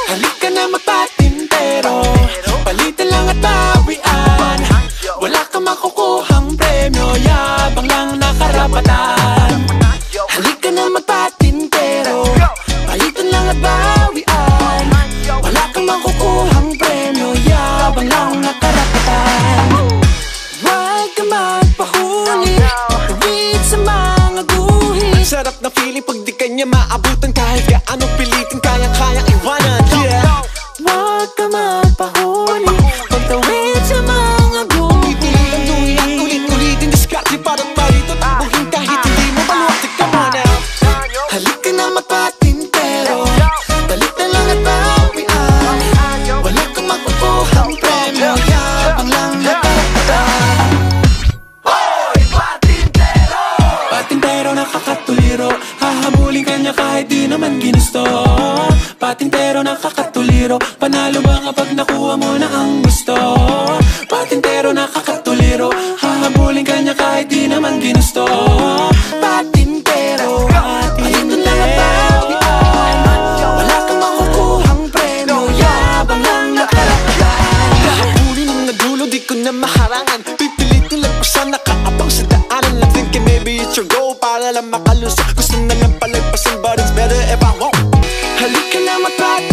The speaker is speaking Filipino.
Halika na magpatintero, palitan lang at bawian. Wala kang makukuhang premyo, yabang lang na karapatan. Halika na magpatintero, palitan lang at bawian. Wala kang makukuhang premyo, yabang lang na karapatan. Huwag ka magpahuli, tuwid sa mga guhit. Sarap na feeling pag di kanya maabutan, kahit gaano pilitin kayang-kayang iwanan. Yeah. Huwag ka magpahuli, pagtawid sa mga guhit. Tuloy at ulit-ulitin, diskarte para't parito, tabuhin kahit hindi mo maluwag. Come on now. Halika na magpatintero, palitan lang at bawian. Wala kang makukuhang premyo, yabang lang na karapatan. Hoy, patintero! Patintero nakakatuliro, hahabulin kanya kahit di naman ginusto. Patintero nakakatuliro, panalo ba kapag nakuha mo na ang gusto? Patintero nakakatuliro, hahabulin kanya kahit di naman ginusto. Patintero, palitan lang at bawian. Wala kang makukuhang premyo, yabang lang na karapatan. Kahabulin ng nadulo, di ko na maharangan. Pipilitin lang ko sa nakaabang sa daanan lang. Thinking maybe it's your goal para lang makalusok. Gusto na lang palagpasan but it's better if I won't. Halika na magpatintero,